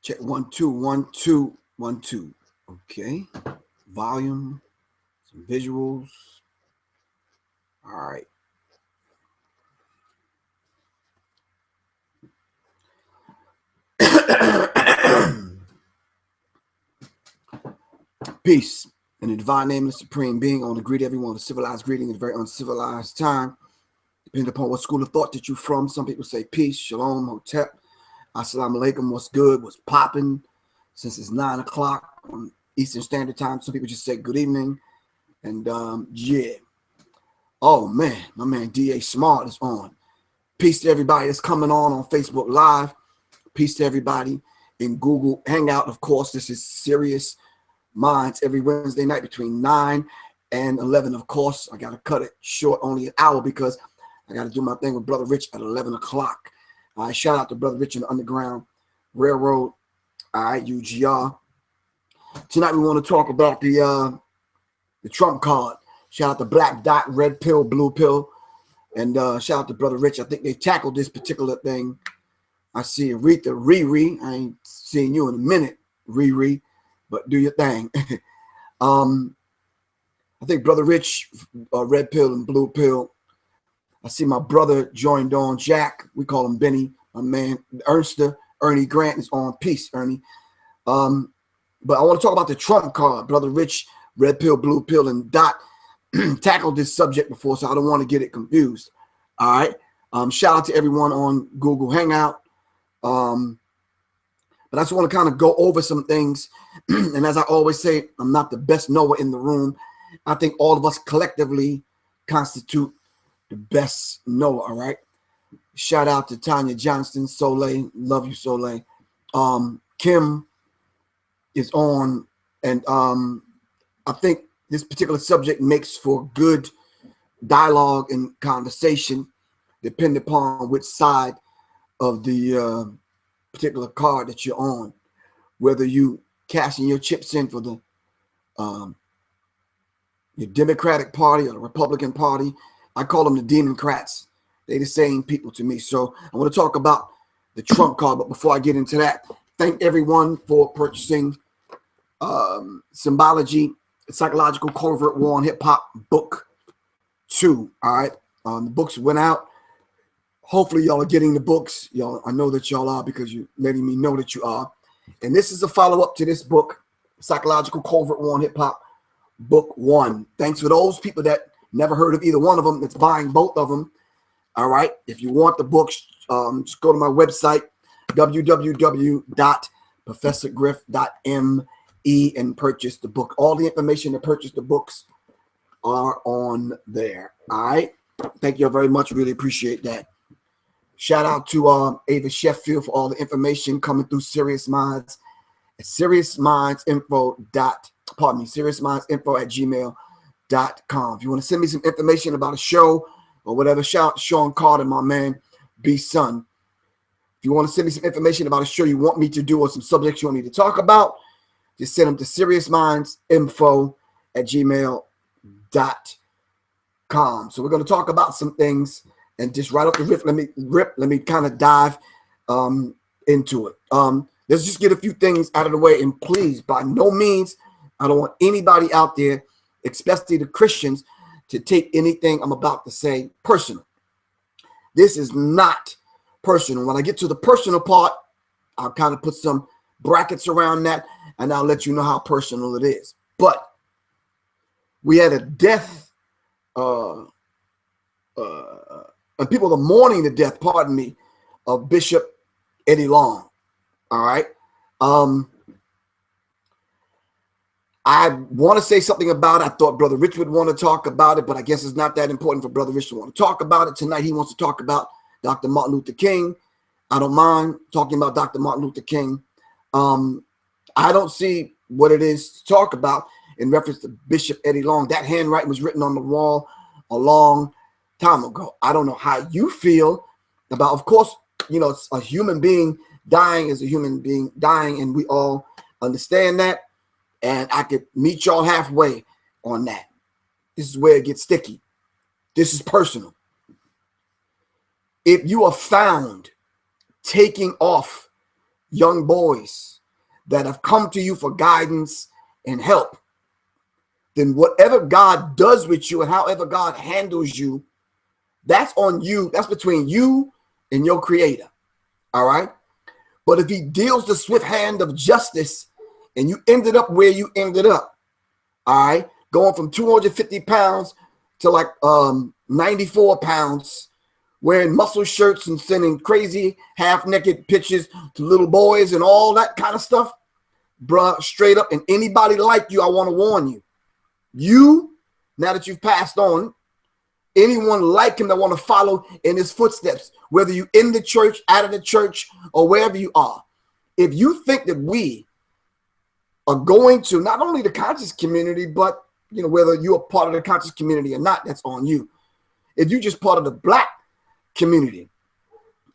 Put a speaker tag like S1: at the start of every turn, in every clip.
S1: Check 1 2 1 2 1 2. Okay. Volume, some visuals. All right. Peace. In the divine name of the Supreme Being, I want to greet everyone with a civilized greeting in a very uncivilized time. Depending upon what school of thought that you're from, some people say peace, shalom, hotep, assalamu alaikum, what's good, what's popping. Since it's 9 o'clock on Eastern Standard Time, some people just say good evening. And yeah. Oh man, my man D.A. Smart is on. Peace to everybody that's coming on Facebook Live. Peace to everybody in Google Hangout. Of course, this is Sirius Mindz every Wednesday night between 9 and 11. Of course, I got to cut it short, only an hour, because I got to do my thing with Brother Rich at 11 o'clock. All right, shout out to Brother Rich and the Underground Railroad. All right, UGR. Tonight we want to talk about the Trump card. Shout out to Black Dot, Red Pill, Blue Pill. And shout out to Brother Rich. I think they tackled this particular thing. I see Aretha, Riri. I ain't seeing you in a minute, Riri, but do your thing. I think Brother Rich, Red Pill and Blue Pill. I see my brother joined on, Jack. We call him Benny. My man, Ernie Grant is on. Peace, Ernie. But I want to talk about the Trump card. Brother Rich, Red Pill, Blue Pill, and Dot tackled this subject before, so I don't want to get it confused. All right. Shout out to everyone on Google Hangout. But I just want to kind of go over some things. And as I always say, I'm not the best knower in the room. I think all of us collectively constitute the best knower. All right. Shout out to Tanya Johnston, Soleil. Love you, Soleil. Kim is on. And I think this particular subject makes for good dialogue and conversation, depending upon which side of the particular card that you're on, whether you cashing your chips in for the your Democratic Party or the Republican Party. I call them the Democrats. They're the same people to me. So I want to talk about the Trump card. But before I get into that, thank everyone for purchasing Symbology, Psychological Covert War on Hip Hop Book 2. All right. The books went out. Hopefully y'all are getting the books. Y'all, I know that y'all are, because you're letting me know that you are. And this is a follow-up to this book, Psychological Covert War on Hip Hop Book 1. Thanks for those people that never heard of either one of them that's buying both of them. All right. If you want the books, just go to my website, www.professorgriff.me, and purchase the book. All the information to purchase the books are on there. All right. Thank you very much. Really appreciate that. Shout out to Ava Sheffield for all the information coming through Sirius Mindz at SiriousMindzinfo@gmail.com. If you want to send me some information about a show or whatever, shout out to Sean Carter, my man, B-Son. If you want to send me some information about a show you want me to do or some subjects you want me to talk about, just send them to SiriousMindzinfo@gmail.com. So we're going to talk about some things, and just right off the riff, let me kind of dive into it. Let's just get a few things out of the way. And please, by no means, I don't want anybody out there, especially the Christians, to take anything I'm about to say personal. This is not personal. When I get to the personal part, I'll kind of put some brackets around that, and I'll let you know how personal it is. But we had a death, and people are mourning the death, pardon me, of Bishop Eddie Long. All right. I want to say something about it. I thought Brother Rich would want to talk about it, but I guess it's not that important for Brother Rich to want to talk about it. Tonight he wants to talk about Dr. Martin Luther King. I don't mind talking about Dr. Martin Luther King. I don't see what it is to talk about in reference to Bishop Eddie Long. That handwriting was written on the wall a long time ago. I don't know how you feel about, of course, you know, a human being dying is a human being dying, and we all understand that. And I could meet y'all halfway on that. This is where it gets sticky. This is personal. If you are found taking off young boys that have come to you for guidance and help, then whatever God does with you and however God handles you, that's on you. That's between you and your creator. All right. But if he deals the swift hand of justice and you ended up where you ended up, all right, going from 250 pounds to like 94 pounds, wearing muscle shirts and sending crazy half-naked pictures to little boys and all that kind of stuff, bruh, straight up. And anybody like you, I want to warn you. You, now that you've passed on, anyone like him that want to follow in his footsteps, whether you in the church, out of the church, or wherever you are, if you think that we are going to not only the conscious community, but you know, whether you're a part of the conscious community or not, that's on you. If you just part of the black community,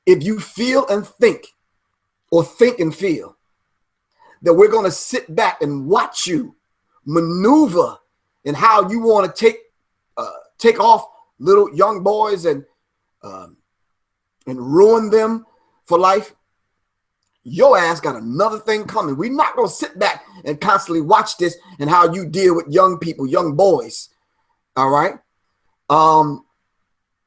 S1: if you feel and think, or think and feel that we're going to sit back and watch you maneuver in how you want to take off little young boys and ruin them for life, your ass got another thing coming. We're not going to sit back and constantly watch this and how you deal with young people, young boys. All right.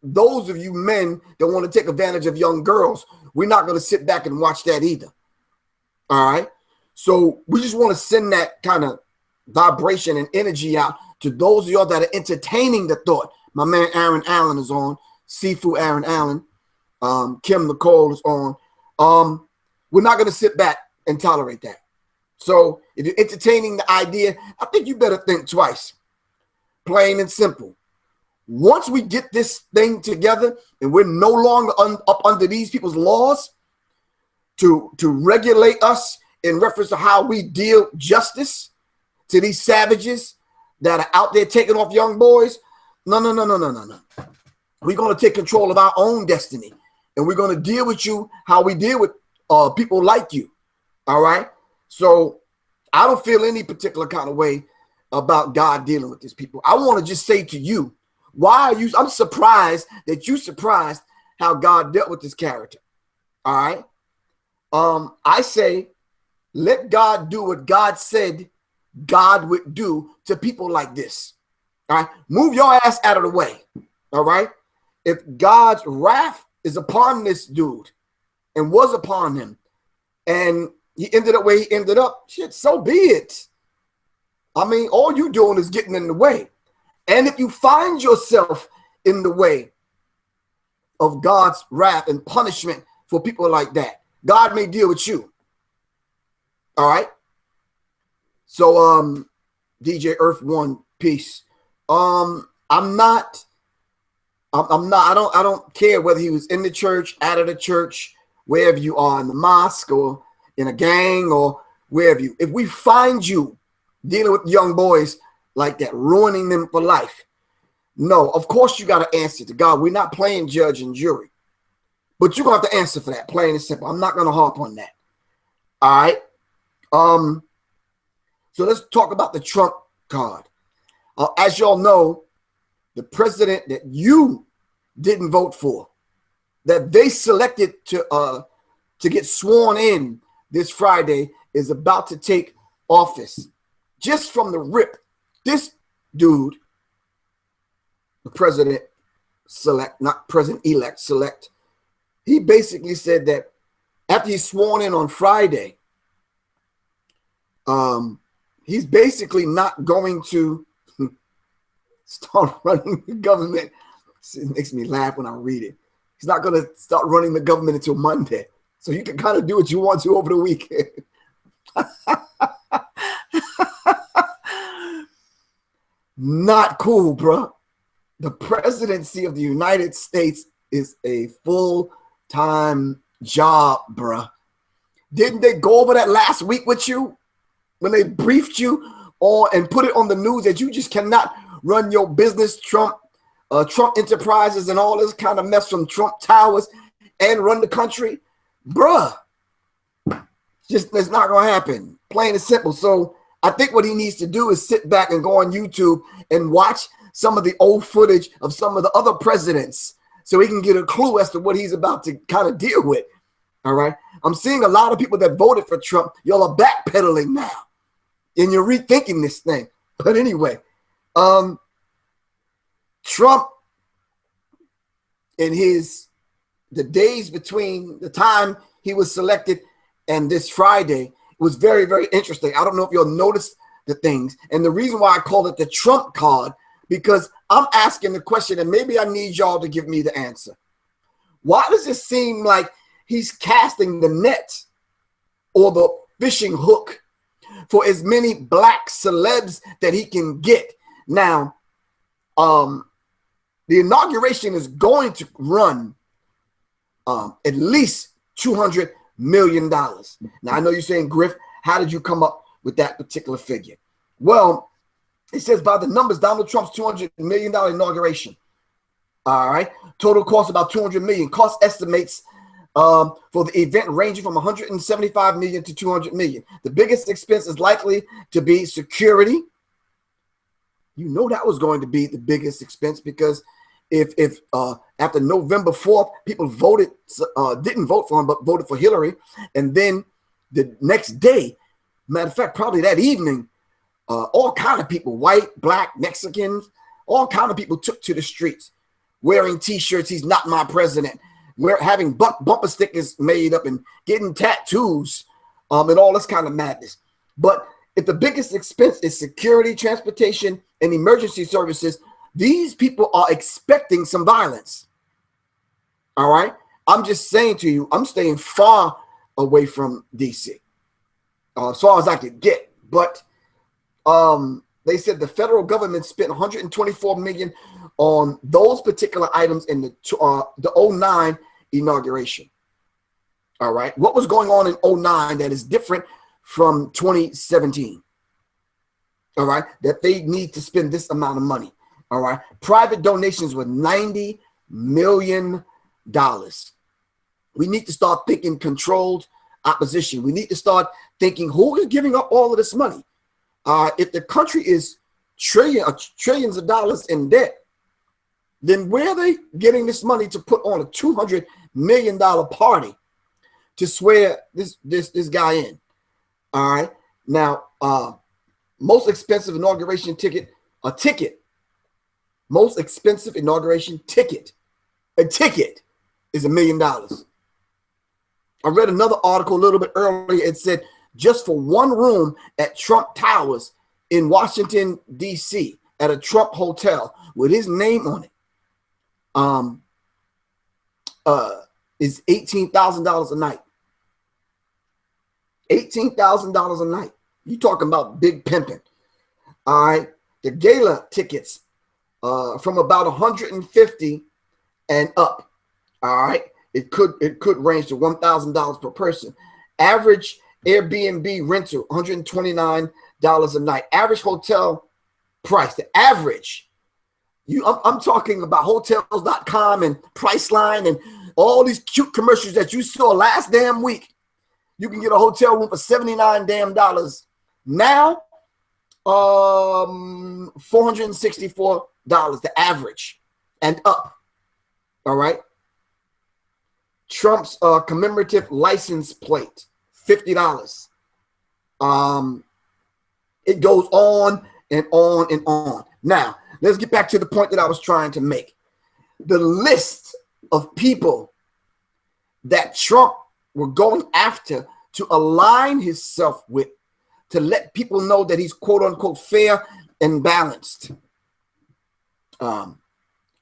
S1: Those of you men that want to take advantage of young girls, we're not going to sit back and watch that either. All right. So we just want to send that kind of vibration and energy out to those of y'all that are entertaining the thought. My man Aaron Allen is on. Sifu Aaron Allen. Kim Nicole is on. We're not going to sit back and tolerate that. So if you're entertaining the idea, I think you better think twice. Plain and simple. Once we get this thing together and we're no longer up under these people's laws to regulate us in reference to how we deal justice to these savages that are out there taking off young boys, no. We're going to take control of our own destiny, and we're going to deal with you how we deal with people like you. All right. So I don't feel any particular kind of way about God dealing with these people. I want to just say to you, why are you? I'm surprised that you surprised how God dealt with this character. All right. I say, let God do what God said God would do to people like this. All right. Move your ass out of the way. All right. If God's wrath is upon this dude and was upon him, and he ended up where he ended up, shit, so be it. I mean, all you doing is getting in the way. And if you find yourself in the way of God's wrath and punishment for people like that, God may deal with you. All right. So, DJ Earth One, peace. I don't care whether he was in the church, out of the church, wherever you are, in the mosque or in a gang or wherever you. If we find you dealing with young boys like that, ruining them for life, no, of course you got to answer to God. We're not playing judge and jury, but you're going to have to answer for that, plain and simple. I'm not going to harp on that. All right. So let's talk about the Trump card. As y'all know, the president that you didn't vote for, that they selected to get sworn in this Friday, is about to take office. Just from the rip, this dude, the president-select, not president-elect, select, he basically said that after he's sworn in on Friday, he's basically not going to start running the government. It makes me laugh when I read it. He's not going to start running the government until Monday. So you can kind of do what you want to over the weekend. Not cool, bro. The presidency of the United States is a full-time job, bro. Didn't they go over that last week with you when they briefed you on and put it on the news that you just cannot run your business, Trump Enterprises and all this kind of mess from Trump Towers and run the country? Bruh, just it's not going to happen. Plain and simple. So I think what he needs to do is sit back and go on YouTube and watch some of the old footage of some of the other presidents so he can get a clue as to what he's about to kind of deal with. All right. I'm seeing a lot of people that voted for Trump. Y'all are backpedaling now and you're rethinking this thing. But anyway, Trump in the days between the time he was selected and this Friday was very, very interesting. I don't know if you'll notice the things. And the reason why I call it the Trump card, because I'm asking the question and maybe I need y'all to give me the answer. Why does it seem like he's casting the net or the fishing hook for as many black celebs that he can get? Now, the inauguration is going to run at least $200 million. Now, I know you're saying, Griff, how did you come up with that particular figure? Well, it says by the numbers, Donald Trump's $200 million inauguration. All right. Total cost about $200 million. Cost estimates for the event ranging from $175 million to $200 million. The biggest expense is likely to be security. You know that was going to be the biggest expense because if after November 4th, people didn't vote for him, but voted for Hillary. And then the next day, matter of fact, probably that evening, all kind of people, white, black, Mexicans, all kind of people took to the streets wearing T-shirts. He's not my president. We're having bumper stickers made up and getting tattoos and all this kind of madness. But if the biggest expense is security, transportation, and emergency services, these people are expecting some violence. All right. I'm just saying to you, I'm staying far away from DC as far as I could get. But they said the federal government spent $124 million on those particular items in the 09 inauguration. All right. What was going on in 09 that is different from 2017? All right. That they need to spend this amount of money. All right. Private donations were $90 million. We need to start thinking controlled opposition. We need to start thinking who is giving up all of this money. If the country is trillions of dollars in debt, then where are they getting this money to put on a $200 million party to swear this guy in? All right. Now, most expensive inauguration ticket, most expensive inauguration ticket, a ticket is $1 million. I read another article a little bit earlier. It said just for one room at Trump Towers in Washington, D.C., at a Trump hotel with his name on it, is $18,000 a night. $18,000 a night. You talking about big pimping. All right. The gala tickets from about 150 and up. All right. It could range to $1,000 per person. Average Airbnb rental, $129 a night. Average hotel price, the average. I'm talking about hotels.com and Priceline and all these cute commercials that you saw last damn week. You can get a hotel room for $79 damn dollars. Now, $464, the average and up. All right. Trump's commemorative license plate, $50. It goes on and on and on. Now, let's get back to the point that I was trying to make. The list of people that Trump were going after to align himself with, to let people know that he's quote unquote fair and balanced. Of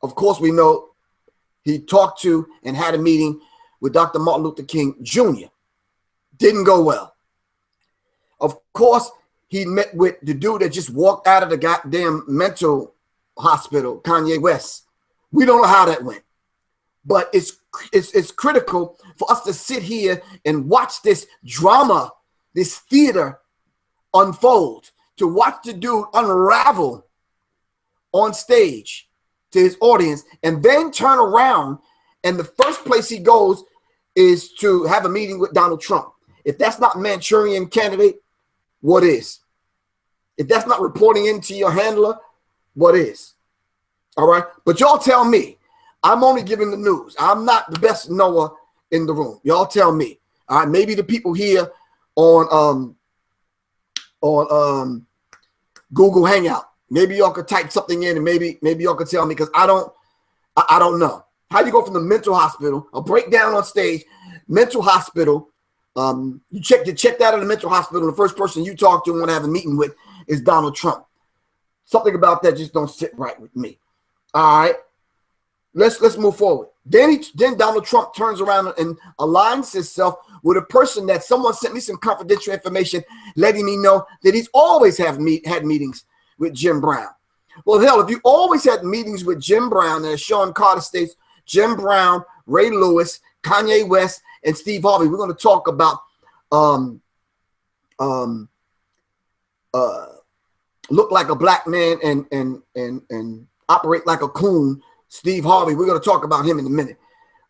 S1: course, we know he talked to and had a meeting with Dr. Martin Luther King Jr. Didn't go well. Of course, he met with the dude that just walked out of the goddamn mental hospital, Kanye West. We don't know how that went. But it's critical for us to sit here and watch this drama, this theater unfold, to watch the dude unravel on stage to his audience and then turn around and the first place he goes is to have a meeting with Donald Trump. If that's not Manchurian Candidate, what is? If that's not reporting into your handler, what is? All right. But y'all tell me. I'm only giving the news. I'm not the best knower in the room. Y'all tell me. All right. Maybe the people here on Google Hangout. Maybe y'all could type something in and maybe y'all could tell me, because I don't know. How do you go from the mental hospital, a breakdown on stage, mental hospital? You check that at the mental hospital. The first person you talk to and want to have a meeting with is Donald Trump. Something about that just don't sit right with me. All right, let's move forward. Then Donald Trump turns around and aligns himself with a person that someone sent me some confidential information, letting me know that he's always had meetings with Jim Brown. Well, hell, if you always had meetings with Jim Brown, and as Sean Carter states, Jim Brown, Ray Lewis, Kanye West, and Steve Harvey, we're going to talk about look like a black man and operate like a coon. Steve Harvey, we're going to talk about him in a minute.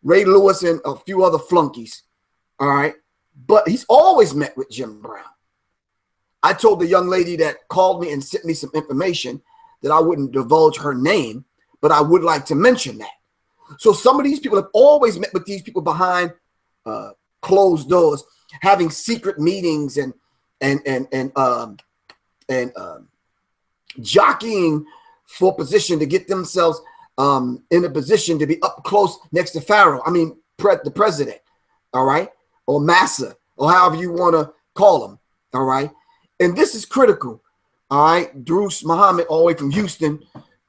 S1: Ray Lewis and a few other flunkies. All right. But he's always met with Jim Brown. I told the young lady that called me and sent me some information that I wouldn't divulge her name, but I would like to mention that. So some of these people have always met with these people behind closed doors, having secret meetings and jockeying for position to get themselves in a position to be up close next to Pharaoh. I mean, the president. All right. Or Massa, or however you want to call him. All right. And this is critical. All right. Drus Muhammad, all the way from Houston.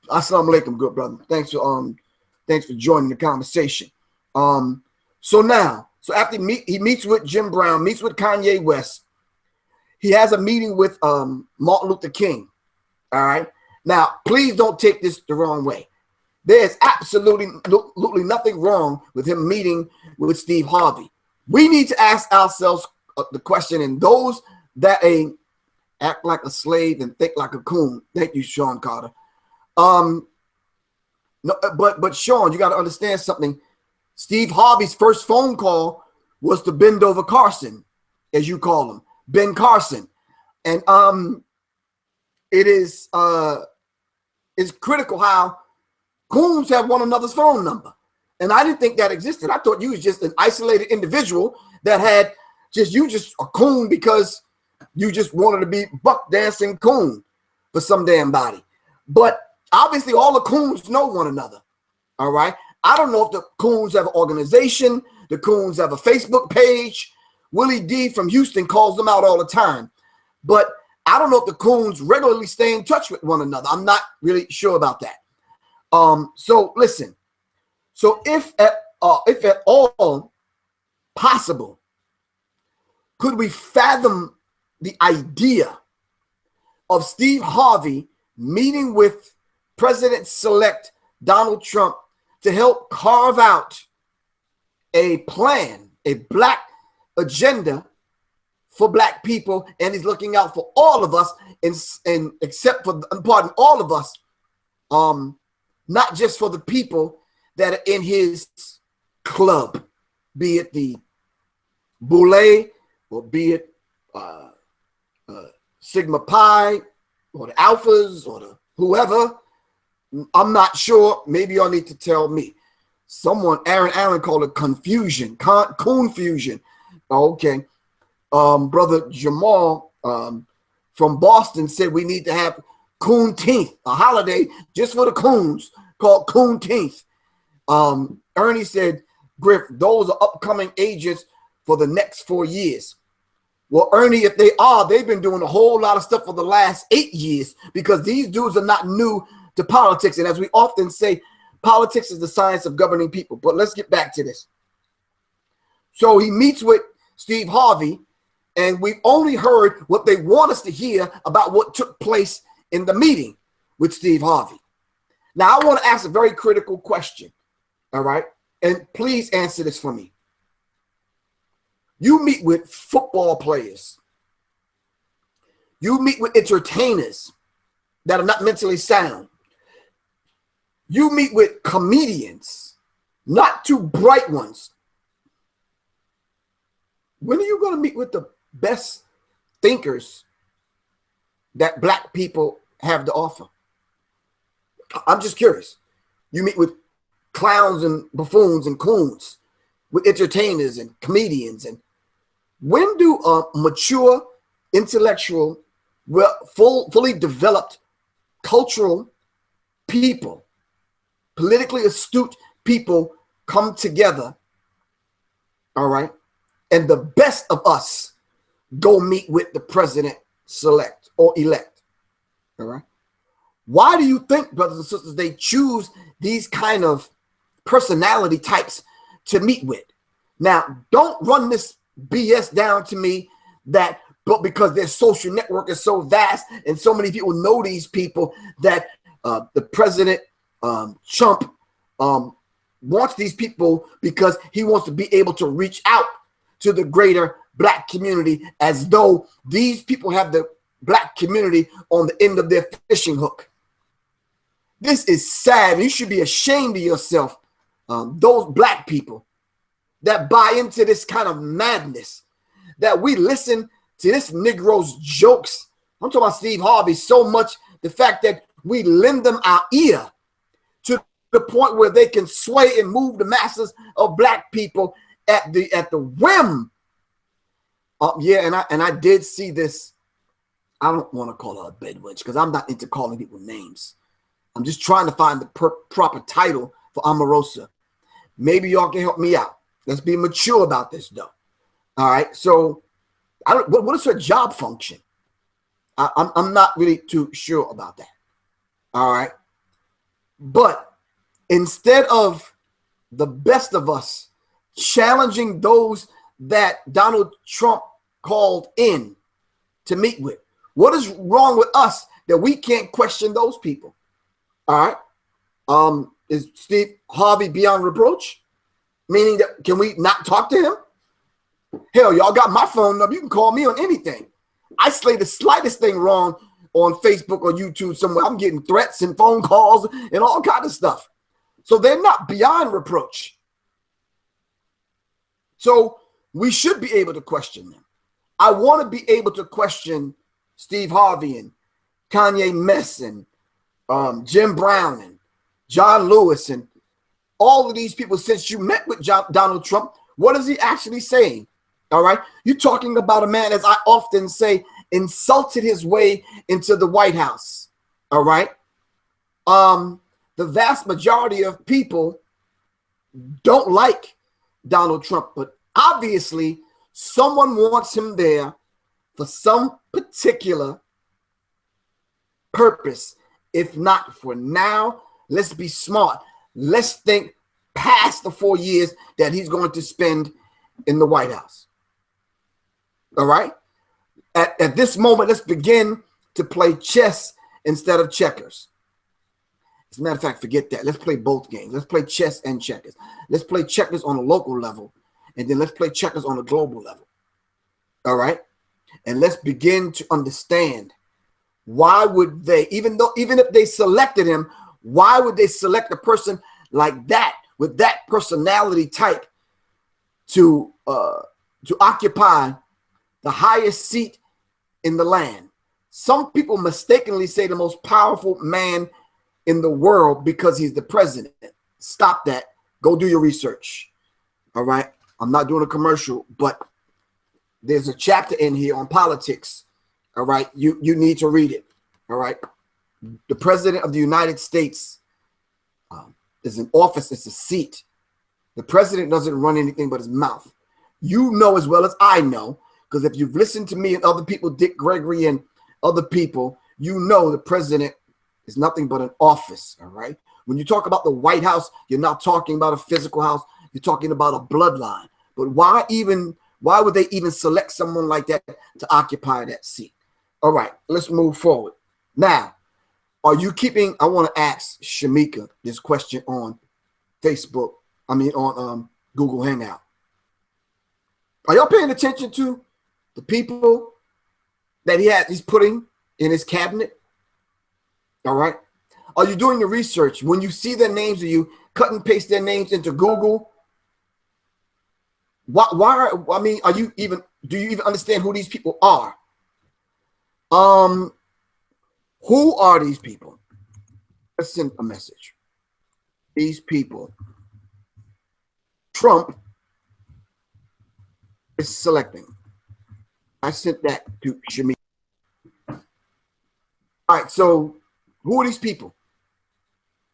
S1: Assalamu alaikum, good brother. Thanks for joining the conversation. So after he meets with Jim Brown, meets with Kanye West, he has a meeting with Martin Luther King. All right. Now, please don't take this the wrong way. There's absolutely nothing wrong with him meeting with Steve Harvey. We need to ask ourselves the question, and those that act like a slave and think like a coon. Thank you, Sean Carter. No, but Sean, you got to understand something. Steve Harvey's first phone call was to bend over Carson, as you call him, Ben Carson, and it is it's critical how coons have one another's phone number. And I didn't think that existed. I thought you was just an isolated individual that had you just a coon because you just wanted to be buck dancing coon for some damn body. But obviously all the coons know one another. All right. I don't know if the coons have an organization. The coons have a Facebook page. Willie D from Houston calls them out all the time. But I don't know if the coons regularly stay in touch with one another. I'm not really sure about that. So listen. So if at all possible, could we fathom the idea of Steve Harvey meeting with President-elect Donald Trump to help carve out a plan, a black agenda for black people, and he's looking out for all of us, and except for, pardon, all of us, not just for the people that are in his club, be it the Boule or be it Sigma Pi or the Alphas or the whoever. I'm not sure. Maybe y'all need to tell me. Someone, Aaron Allen, called it confusion, confusion. Okay. Brother Jamal from Boston said we need to have Coonteeth, a holiday just for the coons called Coonteeth. Ernie said, Griff, those are upcoming agents for the next 4 years. Well, Ernie, if they are, they've been doing a whole lot of stuff for the last 8 years, because these dudes are not new to politics. And as we often say, politics is the science of governing people. But let's get back to this. So he meets with Steve Harvey, and we've only heard what they want us to hear about what took place in the meeting with Steve Harvey. Now, I want to ask a very critical question. All right. And please answer this for me. You meet with football players. You meet with entertainers that are not mentally sound. You meet with comedians, not too bright ones. When are you going to meet with the best thinkers, that black people have to offer? I'm just curious. You meet with clowns and buffoons and coons, with entertainers and comedians. And when do mature, intellectual, fully developed cultural people, politically astute people come together, all right, and the best of us go meet with the president select or elect, all right? Why do you think, brothers and sisters, they choose these kind of personality types to meet with? Now, don't run this BS down to me that, but because their social network is so vast and so many people know these people, that the president, Trump, wants these people because he wants to be able to reach out to the greater black community, as though these people have the black community on the end of their fishing hook. This is sad. You should be ashamed of yourself, those black people that buy into this kind of madness, that we listen to this Negroes jokes. I'm talking about Steve Harvey so much, the fact that we lend them our ear to the point where they can sway and move the masses of black people at the whim. Yeah, and I did see this. I don't want to call her a bedwitch because I'm not into calling people names. I'm just trying to find the proper title for Omarosa. Maybe y'all can help me out. Let's be mature about this, though. All right. So, what is her job function? I'm not really too sure about that. All right. But instead of the best of us challenging those that Donald Trump called in to meet with, what is wrong with us that we can't question those people? All right. Is Steve Harvey beyond reproach? Meaning that, can we not talk to him? Hell, y'all got my phone number. You can call me on anything. I say the slightest thing wrong on Facebook or YouTube somewhere, I'm getting threats and phone calls and all kind of stuff. So they're not beyond reproach. So we should be able to question them. I want to be able to question Steve Harvey and Kanye Mess and Jim Brown and John Lewis and all of these people. Since you met with Donald Trump, what is he actually saying? All right. You're talking about a man, as I often say, insulted his way into the White House. All right. The vast majority of people don't like Donald Trump, but obviously someone wants him there for some particular purpose. If not for now, let's be smart. Let's think past the 4 years that he's going to spend in the White House. All right. At this moment, let's begin to play chess instead of checkers. As a matter of fact, forget that. Let's play both games. Let's play chess and checkers. Let's play checkers on a local level, and then let's play checkers on a global level. All right. And let's begin to understand, why would they, even if they selected him, why would they select a person like that, with that personality type, to occupy the highest seat in the land? Some people mistakenly say the most powerful man in the world because he's the president. Stop that. Go do your research. All right. I'm not doing a commercial, but there's a chapter in here on politics. All right. You need to read it. All right. The president of the United States is an office. It's a seat. The president doesn't run anything but his mouth. You know as well as I know, because if you've listened to me and other people, Dick Gregory and other people, you know the president is nothing but an office. All right. When you talk about the White House, you're not talking about a physical house. You're talking about a bloodline. But why would they even select someone like that to occupy that seat? All right, let's move forward. Now, are you keeping, I want to ask Shamika this question on Facebook, on Google Hangout. Are y'all paying attention to the people that he's putting in his cabinet? All right. Are you doing the research? When you see their names, are you cut and paste their names into Google? Do you even understand who these people are? Who are these people? Let's send a message. These people, Trump is selecting. I sent that to Shamika. All right, so who are these people?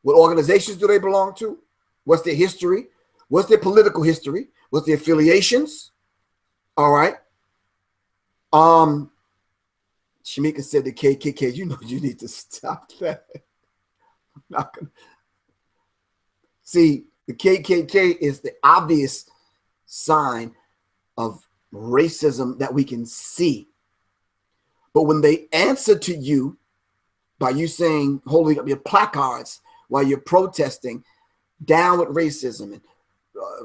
S1: What organizations do they belong to? What's their history? What's their political history? What's their affiliations? All right. Shamika said the KKK. You know you need to stop that. Not gonna... See, the KKK is the obvious sign of racism that we can see. But when they answer to you by you saying, holding up your placards while you're protesting down with racism, and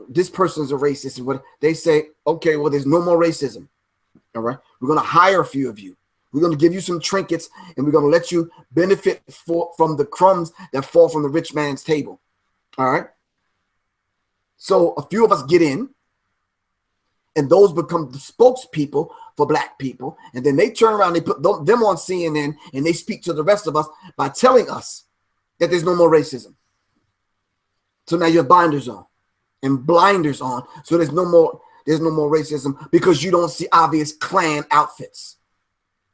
S1: this person's a racist, and what they say, okay, well, there's no more racism. All right, we're going to hire a few of you. We're going to give you some trinkets, and we're going to let you benefit from the crumbs that fall from the rich man's table. All right. So a few of us get in, and those become the spokespeople for black people. And then they turn around, they put them on CNN, and they speak to the rest of us by telling us that there's no more racism. So now you have binders on and blinders on. So there's no more racism because you don't see obvious Klan outfits.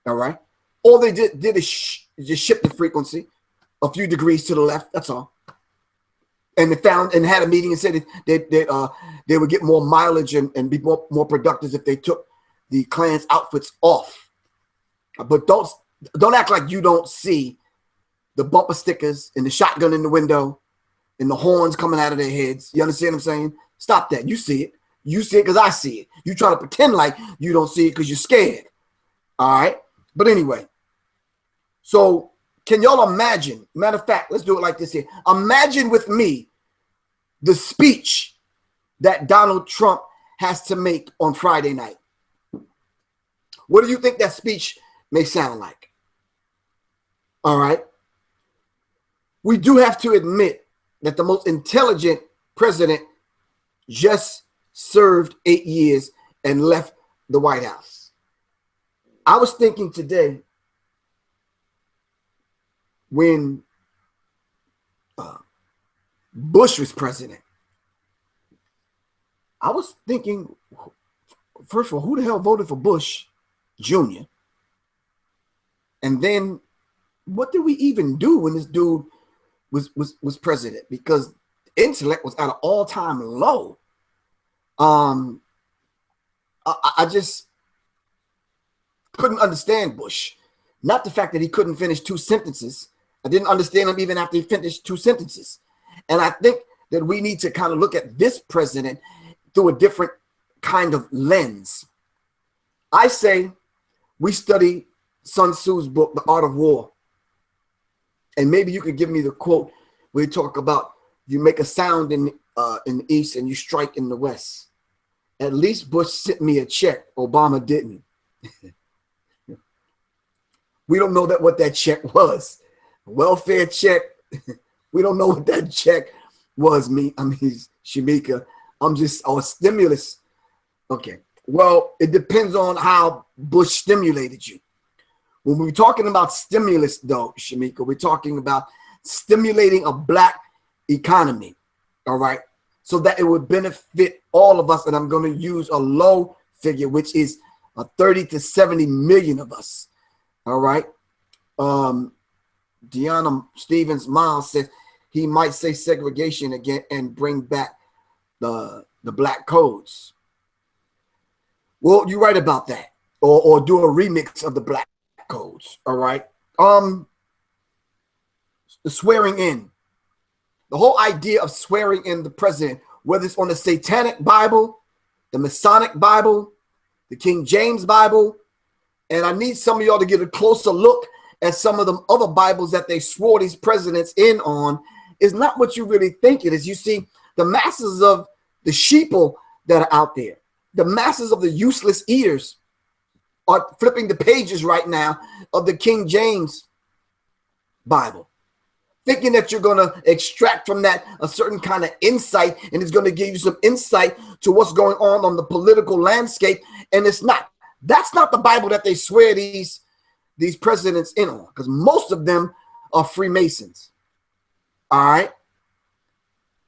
S1: All right. All they did is just shift the frequency a few degrees to the left. That's all. And they found and had a meeting and said that they would get more mileage and be more productive if they took the Klan's outfits off. But don't act like you don't see the bumper stickers and the shotgun in the window and the horns coming out of their heads. You understand what I'm saying? Stop that. You see it. You see it because I see it. You try to pretend like you don't see it because you're scared. All right. But anyway, so can y'all imagine? Matter of fact, let's do it like this here. Imagine with me the speech that Donald Trump has to make on Friday night. What do you think that speech may sound like? All right. We do have to admit that the most intelligent president just served 8 years and left the White House. I was thinking today when Bush was president, I was thinking, first of all, who the hell voted for Bush Jr.? And then what did we even do when this dude was president? Because intellect was at an all-time low. I just couldn't understand Bush. Not the fact that he couldn't finish 2 sentences. I didn't understand him even after he finished 2 sentences. And I think that we need to kind of look at this president through a different kind of lens. I say we study Sun Tzu's book, The Art of War. And maybe you could give me the quote where you talk about you make a sound in the East and you strike in the West. At least Bush sent me a check. Obama didn't. We don't know what that check was. Welfare check. We don't know what that check was. Shamika. Stimulus. Okay. Well, it depends on how Bush stimulated you. When we're talking about stimulus, though, Shamika, we're talking about stimulating a black economy. All right. So that it would benefit all of us. And I'm going to use a low figure, which is 30 to 70 million of us. All right. Deanna Stevens Miles says he might say segregation again and bring back the black codes. Well, you're right about that. Or do a remix of the black codes. All right. The swearing in. The whole idea of swearing in the president, whether it's on the Satanic Bible, the Masonic Bible, the King James Bible, and I need some of y'all to get a closer look at some of them other Bibles that they swore these presidents in on, is not what you really think it is. You see, the masses of the sheeple that are out there, the masses of the useless eaters are flipping the pages right now of the King James Bible, thinking that you're going to extract from that a certain kind of insight, and it's going to give you some insight to what's going on the political landscape. And it's not. That's not the Bible that they swear these these presidents in on, because most of them are Freemasons. All right.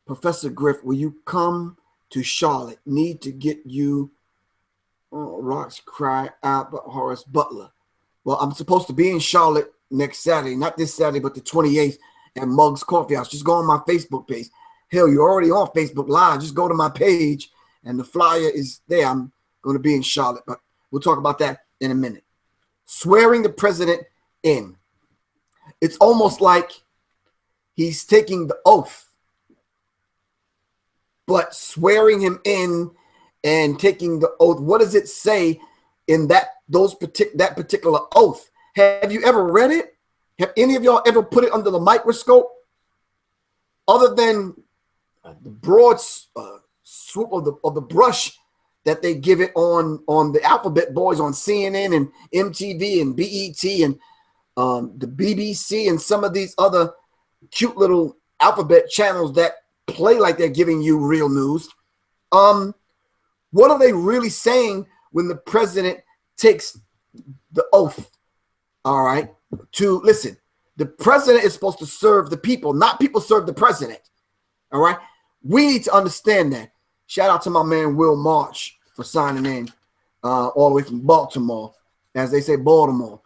S1: Professor Griff, will you come to Charlotte? Need to get you. Oh, rocks cry out, but Horace Butler. Well, I'm supposed to be in Charlotte next Saturday, not this Saturday, but the 28th at Muggs Coffee House. Just go on my Facebook page. Hell, you're already on Facebook Live. Just go to my page, and the flyer is there. I'm going to be in Charlotte, but we'll talk about that in a minute. Swearing the president in. It's almost like he's taking the oath, but swearing him in and taking the oath. What does it say in that particular oath? Have you ever read it? Have any of y'all ever put it under the microscope? Other than the broad swoop of the brush that they give it on the Alphabet Boys on CNN and MTV and BET and the BBC and some of these other cute little alphabet channels that play like they're giving you real news. What are they really saying when the president takes the oath? All right. To listen, the president is supposed to serve the people, not people serve the president. All right. We need to understand that. Shout out to my man Will March for signing in all the way from Baltimore, as they say, Baltimore.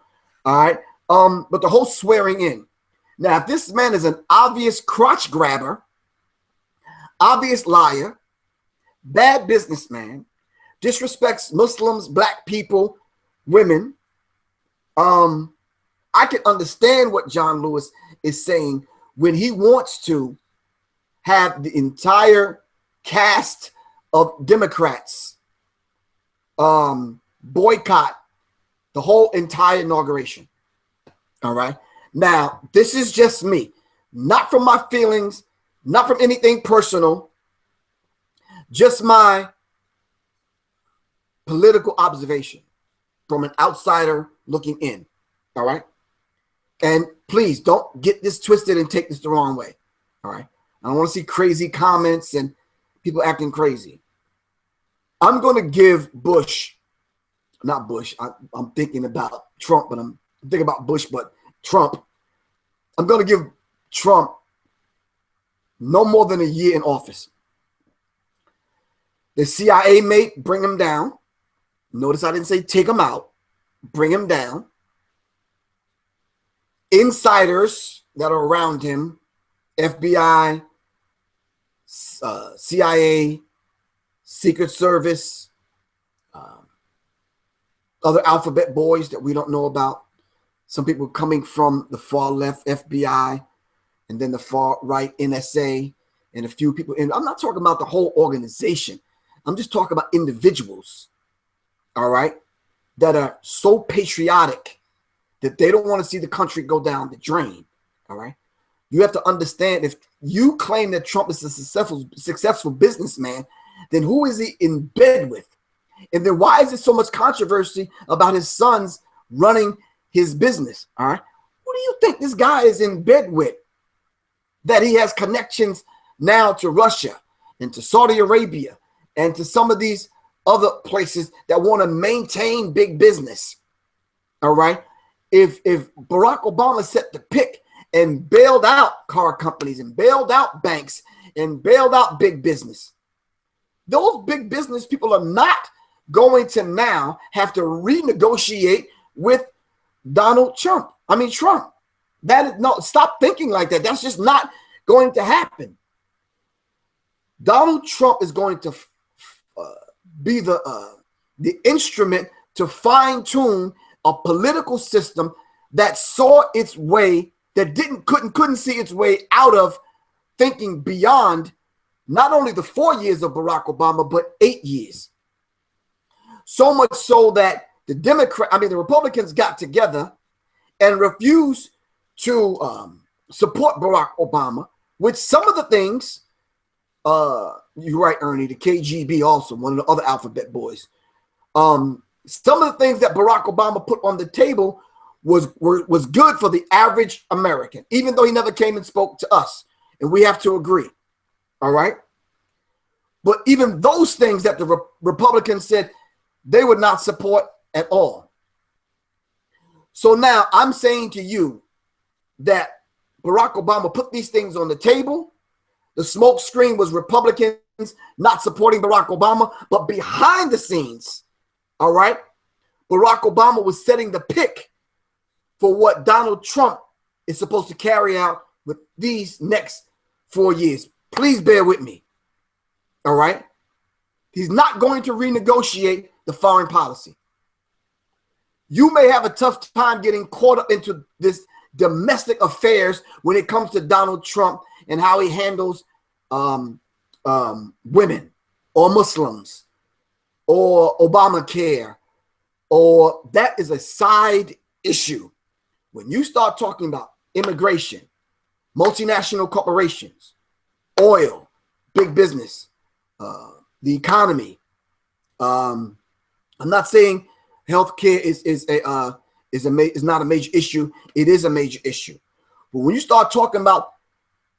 S1: All right. But the whole swearing in. Now, if this man is an obvious crotch grabber, obvious liar, bad businessman, disrespects Muslims, black people, women, I can understand what John Lewis is saying when he wants to have the entire cast of Democrats boycott the whole entire inauguration. All right. Now, this is just me, not from my feelings, not from anything personal, just my political observation from an outsider looking in. All right. And please don't get this twisted and take this the wrong way. All right. I don't want to see crazy comments and people acting crazy. I'm going to give Bush, not Bush. I'm thinking about Trump, but I'm thinking about Bush, but Trump. I'm going to give Trump no more than a year in office. The CIA mate, bring him down. Notice I didn't say take him out. Bring him down. Insiders that are around him, FBI, CIA, Secret Service, other alphabet boys that we don't know about. Some people coming from the far left FBI and then the far right NSA and a few people. And I'm not talking about the whole organization. I'm just talking about individuals, all right, that are so patriotic that they don't want to see the country go down the drain, all right? You have to understand, if you claim that Trump is a successful businessman, then who is he in bed with? And then why is there so much controversy about his sons running his business, all right? Who do you think this guy is in bed with? That he has connections now to Russia and to Saudi Arabia and to some of these other places that want to maintain big business, all right? If Barack Obama set the pick and bailed out car companies and bailed out banks and bailed out big business, those big business people are not going to now have to renegotiate with Trump. That is, no, stop thinking like that. That's just not going to happen. Donald Trump is going to be the instrument to fine tune a political system that saw its way, that couldn't see its way out of thinking beyond not only the 4 years of Barack Obama, but 8 years. So much so that the Republicans got together and refused to support Barack Obama with some of the things. You're right, Ernie, the KGB also, one of the other alphabet boys. Some of the things that Barack Obama put on the table was good for the average American, even though he never came and spoke to us. And we have to agree. All right. But even those things that the Republicans said they would not support at all. So now I'm saying to you that Barack Obama put these things on the table. The smoke screen was Republicans not supporting Barack Obama, but behind the scenes, all right, Barack Obama was setting the pick for what Donald Trump is supposed to carry out with these next 4 years. Please bear with me, all right? He's not going to renegotiate the foreign policy. You may have a tough time getting caught up into this domestic affairs when it comes to Donald Trump and how he handles women or Muslims or Obamacare, or that is a side issue. When you start talking about immigration, multinational corporations, oil, big business, the economy, I'm not saying healthcare is not a major issue. It is a major issue. But when you start talking about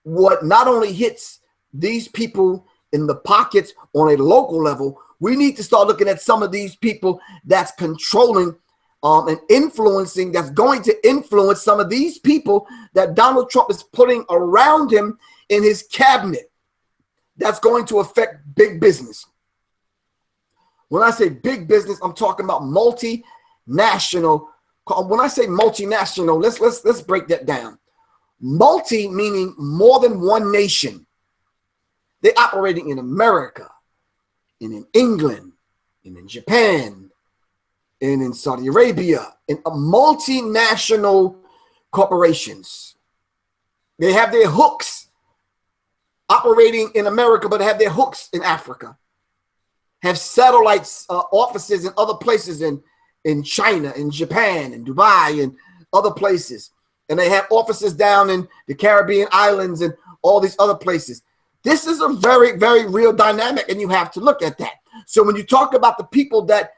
S1: what not only hits these people in the pockets on a local level, we need to start looking at some of these people that's controlling and influencing, that's going to influence some of these people that Donald Trump is putting around him in his cabinet. That's going to affect big business. When I say big business, I'm talking about multinational. When I say multinational, let's break that down. Multi meaning more than one nation. They're operating in America, and in England, and in Japan, and in Saudi Arabia, and multinational corporations. They have their hooks operating in America, but have their hooks in Africa. Have satellites, offices in other places in China, in Japan, in Dubai, and other places. And they have offices down in the Caribbean islands and all these other places. This is a very, very real dynamic, and you have to look at that. So when you talk about the people that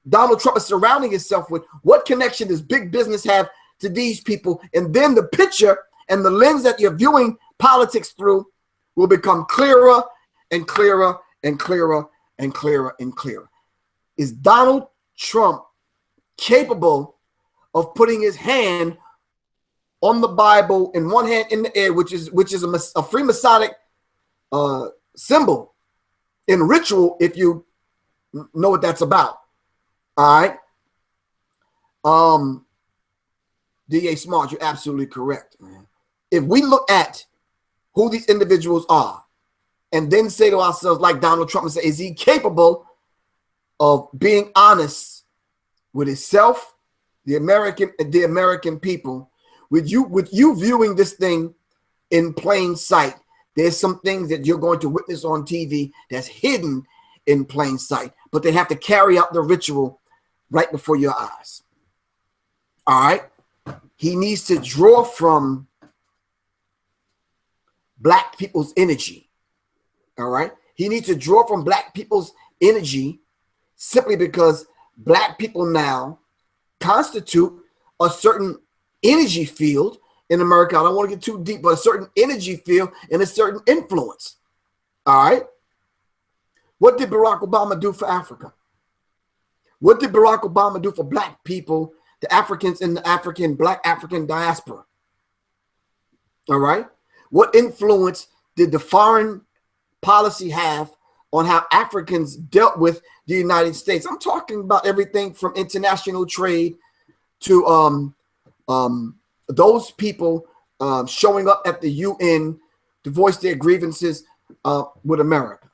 S1: Donald Trump is surrounding himself with, what connection does big business have to these people? And then the picture and the lens that you're viewing politics through will become clearer and clearer and clearer and clearer and clearer. Is Donald Trump capable of putting his hand on the Bible and one hand in the air, which is a Freemasonic symbol in ritual, if you know what that's about? All right. D.A. Smart, you're absolutely correct, man. If we look at who these individuals are and then say to ourselves, like Donald Trump, and say, is he capable of being honest with himself, the American people? With you viewing this thing in plain sight, there's some things that you're going to witness on TV that's hidden in plain sight, but they have to carry out the ritual right before your eyes. All right. He needs to draw from Black people's energy. All right. He needs to draw from Black people's energy simply because Black people now constitute a certain energy field in America. I don't want to get too deep, but a certain energy field and a certain influence. All right. What did Barack Obama do for Africa? What did Barack Obama do for Black people, the Africans in the Black African diaspora? All right. What influence did the foreign policy have on how Africans dealt with the United States? I'm talking about everything from international trade to those people showing up at the UN to voice their grievances with America.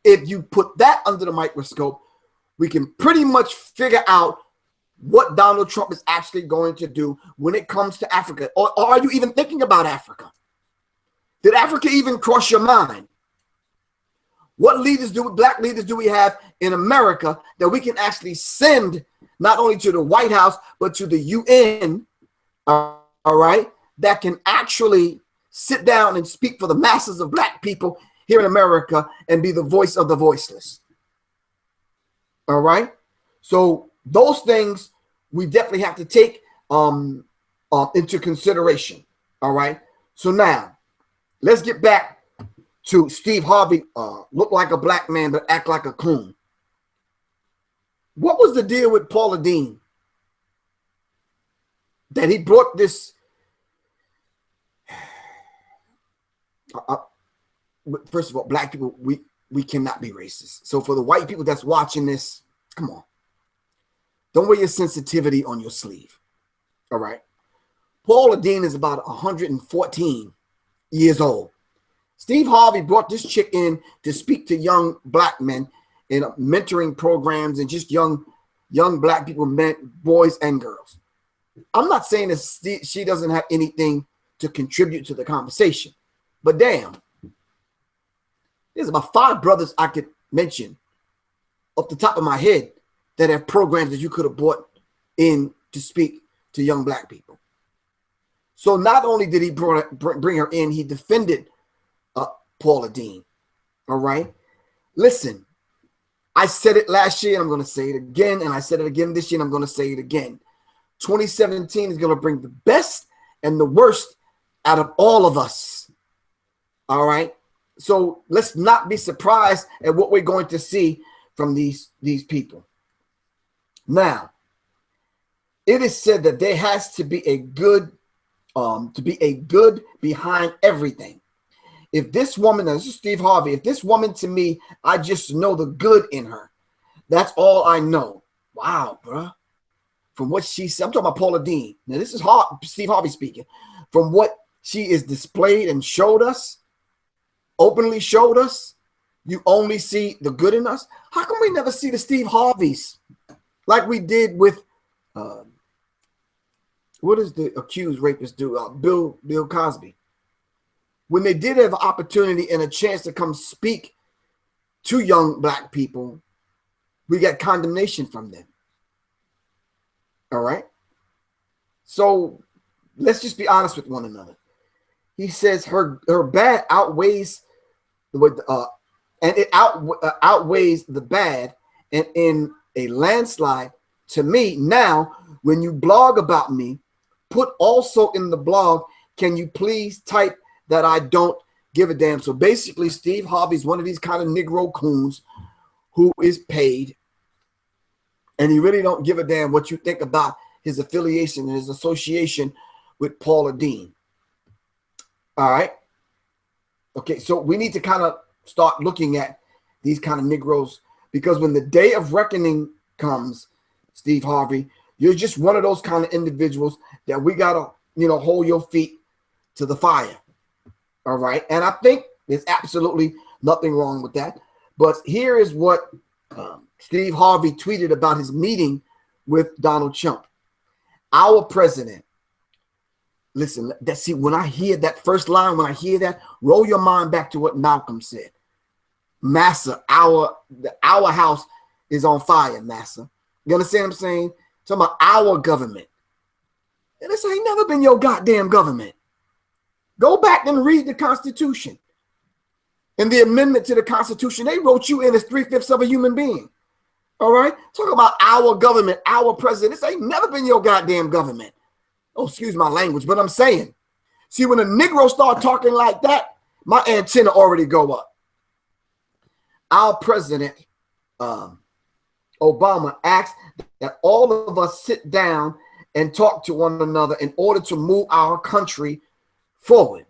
S1: If you put that under the microscope, we can pretty much figure out what Donald Trump is actually going to do when it comes to Africa. Or are you even thinking about Africa? Did Africa even cross your mind? What Black leaders do we have in America that we can actually send not only to the White House, but to the UN, all right, that can actually sit down and speak for the masses of Black people here in America and be the voice of the voiceless? All right. So those things we definitely have to take into consideration. All right. So now let's get back to Steve Harvey. Look like a Black man, but act like a coon. What was the deal with Paula Deen? that he brought this. First of all, black people, we cannot be racist. So for the white people that's watching this, come on. Don't wear your sensitivity on your sleeve. All right. Paula Deen is about 114 years old. Steve Harvey brought this chick in to speak to young black men in mentoring programs and just young black people, men, boys and girls. I'm not saying that she doesn't have anything to contribute to the conversation, but damn, there's about 5 brothers I could mention off the top of my head that have programs that you could have brought in to speak to young black people. So not only did he bring her in, he defended Paula Deen. All right. Listen, I said it last year and I'm going to say it again. And I said it again this year and I'm going to say it again. 2017 is going to bring the best and the worst out of all of us. All right. So let's not be surprised at what we're going to see from these people. Now, it is said that there has to be a good behind everything. If this woman, this is Steve Harvey, if this woman to me, I just know the good in her. That's all I know. Wow, bro. From what she said, I'm talking about Paula Deen. Now, this is Steve Harvey speaking. From what she is displayed and showed us, openly showed us, you only see the good in us. How come we never see the Steve Harveys like we did with, what does the accused rapist do? Bill Cosby. When they did have an opportunity and a chance to come speak to young black people, we got condemnation from them. All right. So let's just be honest with one another. He says her bad outweighs and it outweighs the bad, and in a landslide to me. Now, when you blog about me, put also in the blog, can you please type that I don't give a damn. So basically, Steve Harvey's one of these kind of Negro coons who is paid, and he really don't give a damn what you think about his affiliation and his association with Paula Deen. All right. Okay, so we need to kind of start looking at these kind of Negroes, because when the day of reckoning comes, Steve Harvey, you're just one of those kind of individuals that we gotta, hold your feet to the fire. All right. And I think there's absolutely nothing wrong with that. But here is what Steve Harvey tweeted about his meeting with Donald Trump. Our president. Listen, when I hear that first line, when I hear that, roll your mind back to what Malcolm said. Massa, our house is on fire, Massa. You understand what I'm saying? Talking about our government. And this ain't never been your goddamn government. Go back and read the Constitution. And the amendment to the Constitution, they wrote you in as 3/5 of a human being. All right? Talk about our government, our president. This ain't never been your goddamn government. Oh, excuse my language, but I'm saying. See, when a Negro start talking like that, my antenna already go up. Our president, Obama, asked that all of us sit down and talk to one another in order to move our country forward.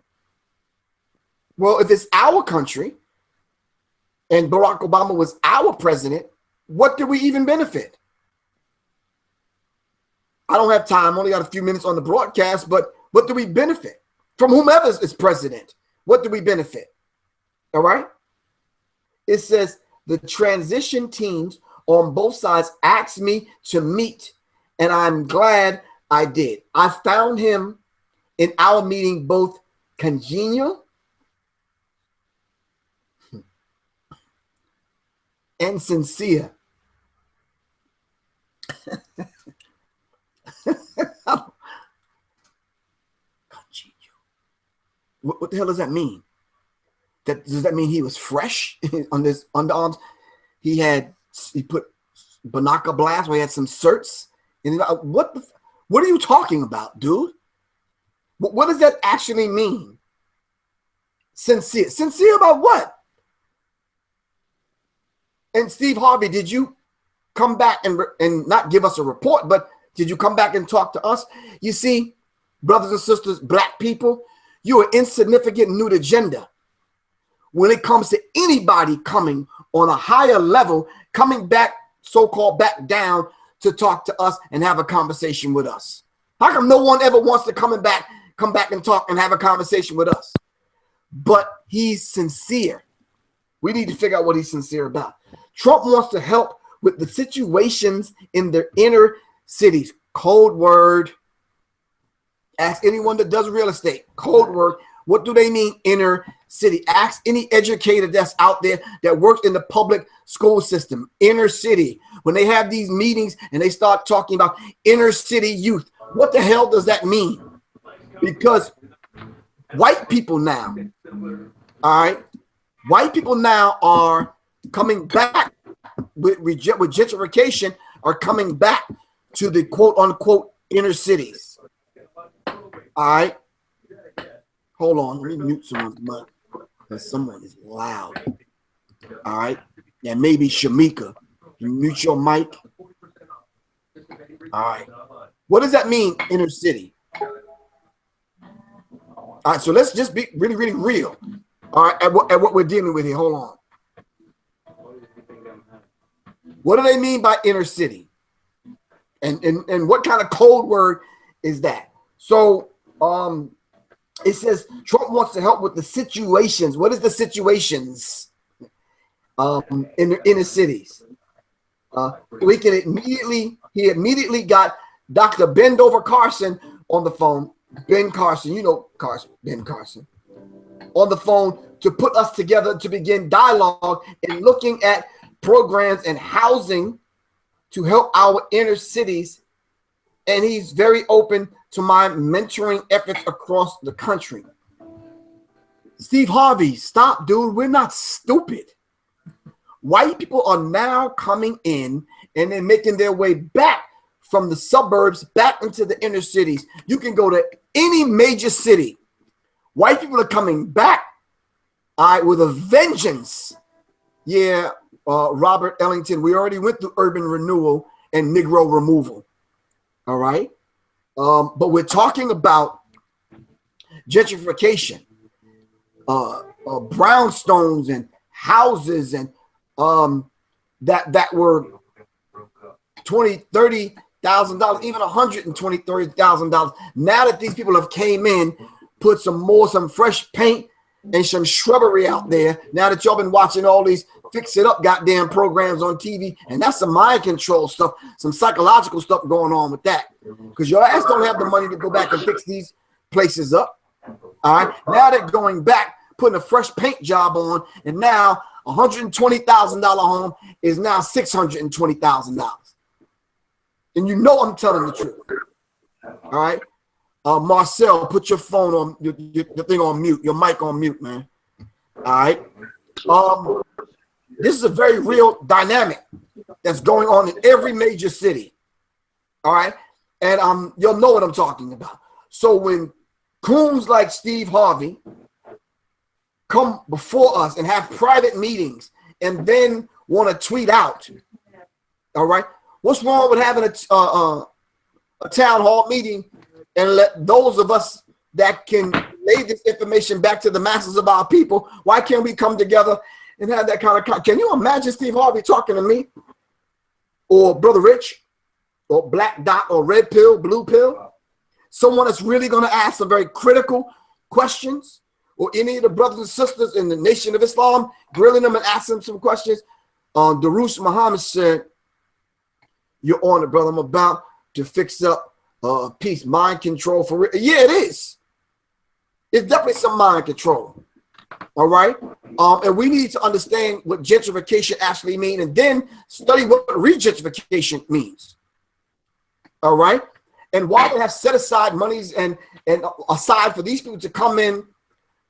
S1: Well, if it's our country and Barack Obama was our president, what do we even benefit? I don't have time. Only got a few minutes on the broadcast, but what do we benefit from whomever is president? What do we benefit? All right. It says the transition teams on both sides asked me to meet, and I'm glad I did. I found him in our meeting both congenial and sincere. What the hell does that mean? Does that mean he was fresh on his underarms? He put Banaka Blast where he had some certs. And what are you talking about, dude? What does that actually mean? Sincere. Sincere about what? And Steve Harvey, did you come back and not give us a report, but Did you come back and talk to us? You see, brothers and sisters, black people, you are insignificant nude agenda when it comes to anybody coming on a higher level, coming back, so-called back down to talk to us and have a conversation with us. How come no one ever wants to come back and talk and have a conversation with us? But he's sincere. We need to figure out what he's sincere about. Trump wants to help with the situations in their inner cities. Code word. Ask anyone that does real estate. Code word. What do they mean inner city? Ask any educator that's out there that works in the public school system. Inner city. When they have these meetings and they start talking about inner city youth, what the hell does that mean? Because white people now, all right, white people now are coming back with gentrification, are coming back to the quote unquote inner cities. All right. Hold on, let me mute someone's mic because someone is loud. All right. And maybe Shamika. You mute your mic. All right. What does that mean, inner city? All right, so let's just be really, really real. All right, at what we're dealing with here. Hold on. What do they mean by inner city? And what kind of code word is that? So it says Trump wants to help with the situations. What is the situations in the inner cities? He immediately got Dr. Bendover Carson on the phone. Ben Carson, you know Ben Carson, on the phone to put us together to begin dialogue and looking at programs and housing to help our inner cities. And he's very open to my mentoring efforts across the country. Steve Harvey, stop, dude. We're not stupid. White people are now coming in and they're making their way back from the suburbs back into the inner cities. You can go to any major city. White people are coming back, all right, with a vengeance. Yeah, Robert Ellington, we already went through urban renewal and Negro removal. All right. But we're talking about gentrification, brownstones and houses and that were $20,000, $30,000, even $120,000. Now that these people have came in, put some fresh paint and some shrubbery out there. Now that y'all been watching all these fix it up goddamn programs on TV, and that's some mind control stuff, some psychological stuff going on with that. Because your ass don't have the money to go back and fix these places up. All right. Now they're going back, putting a fresh paint job on, and now $120,000 home is now $620,000. And you know I'm telling the truth. All right. Marcel, put your phone on, your thing on mute, your mic on mute, man. All right. This is a very real dynamic that's going on in every major city. All right. And you'll know what I'm talking about. So when coons like Steve Harvey come before us and have private meetings and then want to tweet out, all right, what's wrong with having a town hall meeting and let those of us that can lay this information back to the masses of our people? Why can't we come together and have that kind of? Can you imagine Steve Harvey talking to me or Brother Rich or Black Dot or Red Pill, Blue Pill? Someone that's really going to ask some very critical questions, or any of the brothers and sisters in the Nation of Islam, grilling them and asking them some questions. Darus Muhammad said, "You're on it, brother. I'm about to fix up peace, mind control for real." Yeah, it is. It's definitely some mind control. All right. And we need to understand what gentrification actually means, and then study what regentrification means. All right. And why they have set aside monies and aside for these people to come in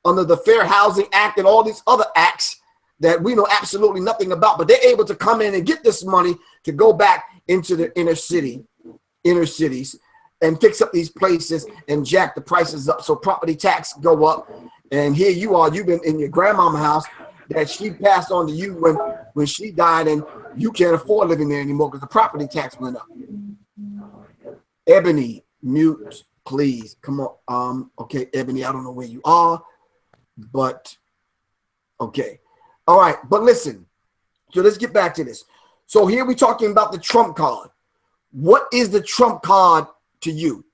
S1: under the Fair Housing Act and all these other acts that we know absolutely nothing about, but they're able to come in and get this money to go back into the inner cities and fix up these places and jack the prices up so property tax go up. And here you are, you've been in your grandmama's house that she passed on to you when she died, and you can't afford living there anymore because the property tax went up. Ebony, mute, please. Come on. Okay, Ebony, I don't know where you are, but okay. All right, but listen. So let's get back to this. So here we're talking about the Trump card. What is the Trump card to you?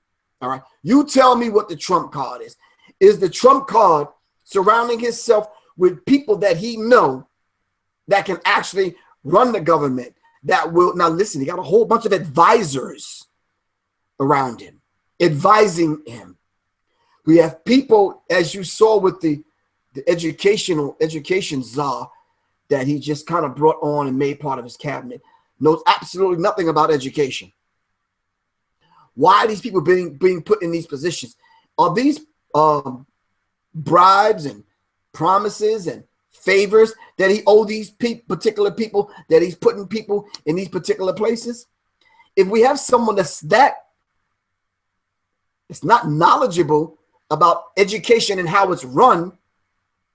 S1: All right. You tell me what the Trump card is. Is the Trump card surrounding himself with people that he know that can actually run the government, that will, now listen, he got a whole bunch of advisors around him, advising him. We have people, as you saw with the education czar that he just kind of brought on and made part of his cabinet, knows absolutely nothing about education. Why are these people being put in these positions? Are these bribes and promises and favors that he owes these particular people, that he's putting people in these particular places? If we have someone that's not knowledgeable about education and how it's run,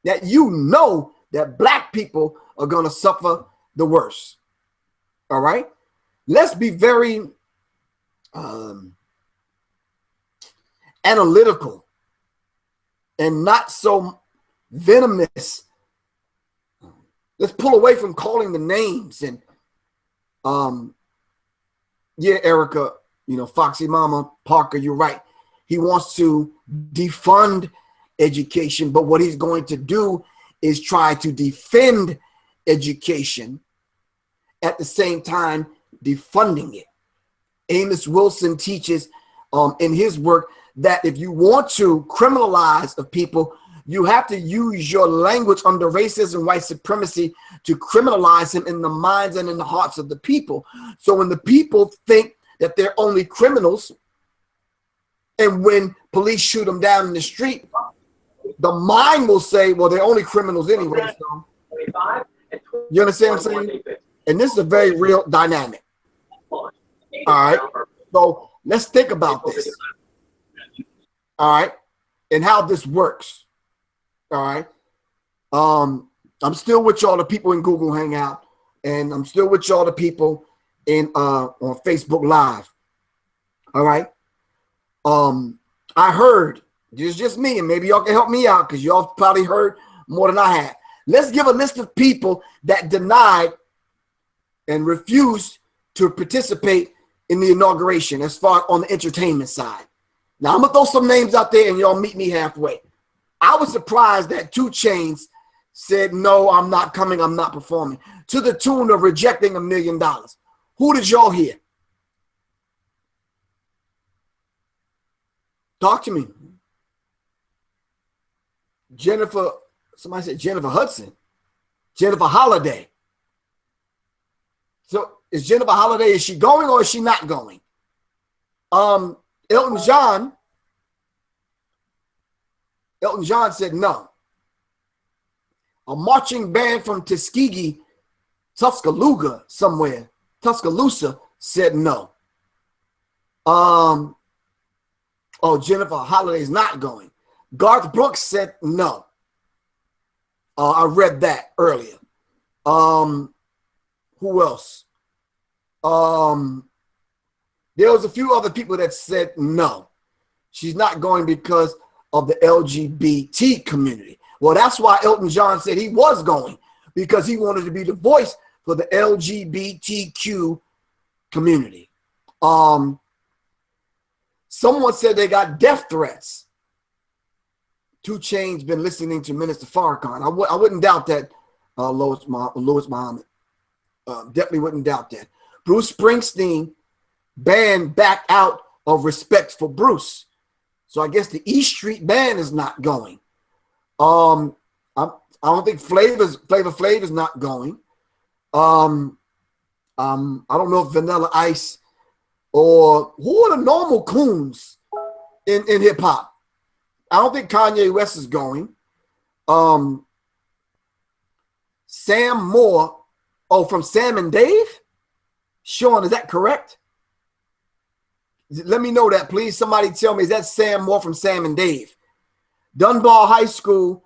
S1: that you know that black people are going to suffer the worst. All right? Let's be very analytical and not so venomous. Let's pull away from calling the names. And yeah, Erica, Foxy Mama, Parker, you're right. He wants to defund education, but what he's going to do is try to defend education at the same time defunding it. Amos Wilson teaches in his work that if you want to criminalize of people, you have to use your language under racism, white supremacy to criminalize him in the minds and in the hearts of the people. So when the people think that they're only criminals, and when police shoot them down in the street, the mind will say, well, they're only criminals anyway. So, you understand what I'm saying? And this is a very real dynamic. All right. So let's think about this. All right. And how this works. All right. I'm still with y'all, the people in Google Hangout, and I'm still with y'all, the people in on Facebook Live. All right. I heard, it's just me, and maybe y'all can help me out because y'all probably heard more than I have. Let's give a list of people that denied and refused to participate in the inauguration as far on the entertainment side. Now, I'm going to throw some names out there and y'all meet me halfway. I was surprised that 2 Chainz said, no, I'm not coming, I'm not performing, to the tune of rejecting $1 million. Who did y'all hear? Talk to me. Jennifer, somebody said Jennifer Hudson. Jennifer Holiday. So is Jennifer Holiday, is she going or is she not going? Elton John said no. A marching band from Tuskegee, Tuscaloosa somewhere, Tuscaloosa, said no. Oh, Jennifer Holiday's not going. Garth Brooks said no. I read that earlier. Who else? There was a few other people that said no. She's not going because of the LGBT community. Well, that's why Elton John said he was going, because he wanted to be the voice for the LGBTQ community. Someone said they got death threats. 2 Chainz been listening to Minister Farrakhan. I wouldn't doubt that, Louis Muhammad. Definitely wouldn't doubt that. Bruce Springsteen band backed out of respect for Bruce. So I guess the E Street Band is not going. I don't think Flavor Flav is not going. I don't know if Vanilla Ice or who are the normal coons in hip hop. I don't think Kanye West is going. Sam Moore, from Sam and Dave? Sean, is that correct? Let me know that, please. Somebody tell me, is that Sam Moore from Sam and Dave? Dunbar High School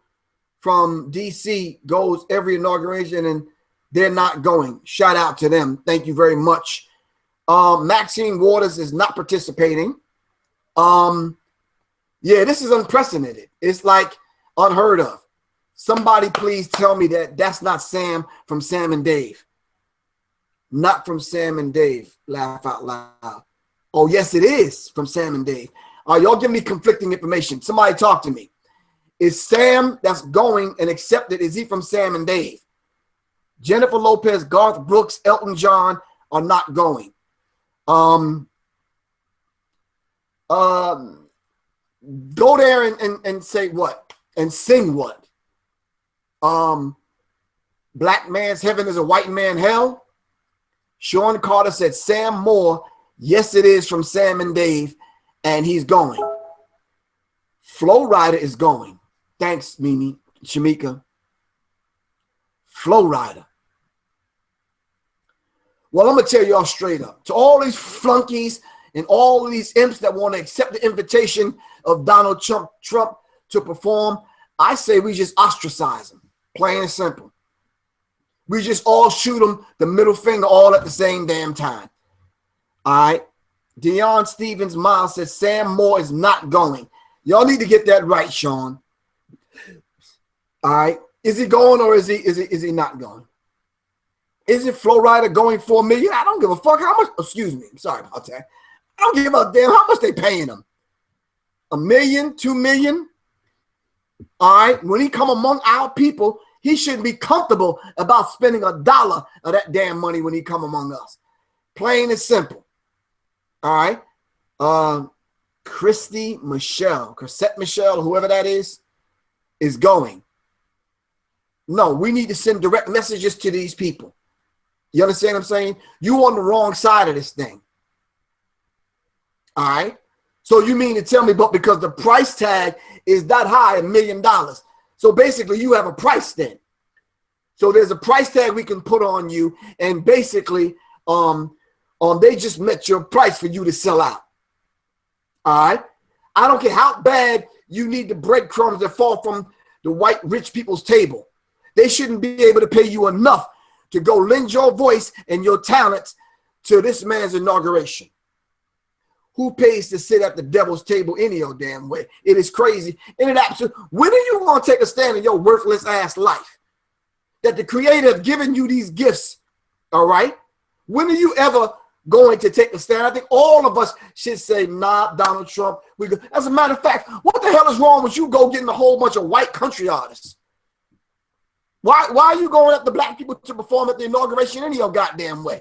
S1: from DC goes every inauguration and they're not going. Shout out to them. Thank you very much. Maxine Waters is not participating. Yeah, this is unprecedented. It's like unheard of. Somebody please tell me that that's not Sam from Sam and Dave. Not from Sam and Dave. Laugh out loud. Oh, yes, it is from Sam and Dave. Y'all give me conflicting information. Somebody talk to me. Is Sam that's going and accepted, is he from Sam and Dave? Jennifer Lopez, Garth Brooks, Elton John are not going. Go there and say what? And sing what? Black man's heaven is a white man hell. Sean Carter said Sam Moore. Yes, it is from Sam and Dave, and he's going. Flo Rida is going. Thanks, Mimi, Shamika. Flo Rida. Well, I'm going to tell y'all straight up. To all these flunkies and all these imps that want to accept the invitation of Donald Trump to perform, I say we just ostracize them. Plain and simple. We just all shoot them the middle finger all at the same damn time. All right. Deion Stevens Miles says Sam Moore is not going. Y'all need to get that right, Sean. All right. Is he going or is he not going? Is it Flo Rida going for $1 million? I don't give a fuck how much. Excuse me. I'm sorry about that. I don't give a damn how much they paying him. $1 million, $2 million. All right. When he come among our people, he shouldn't be comfortable about spending $1 of that damn money when he come among us. Plain and simple. All right. Chrisette Michelle, whoever that is going. No, we need to send direct messages to these people. You understand what I'm saying? You on the wrong side of this thing. All right. So you mean to tell me, but because the price tag is that high, $1 million. So basically you have a price then. So there's a price tag we can put on you, and basically they just met your price for you to sell out. All right. I don't care how bad you need the breadcrumbs that fall from the white rich people's table. They shouldn't be able to pay you enough to go lend your voice and your talents to this man's inauguration. Who pays to sit at the devil's table any old damn way? It is crazy. And it absolutely. When are you going to take a stand in your worthless ass life? That the Creator have given you these gifts. All right. When are you ever going to take a stand? I think all of us should say, nah, Donald Trump. As a matter of fact, what the hell is wrong with you go getting a whole bunch of white country artists? Why are you going at the black people to perform at the inauguration any old goddamn way?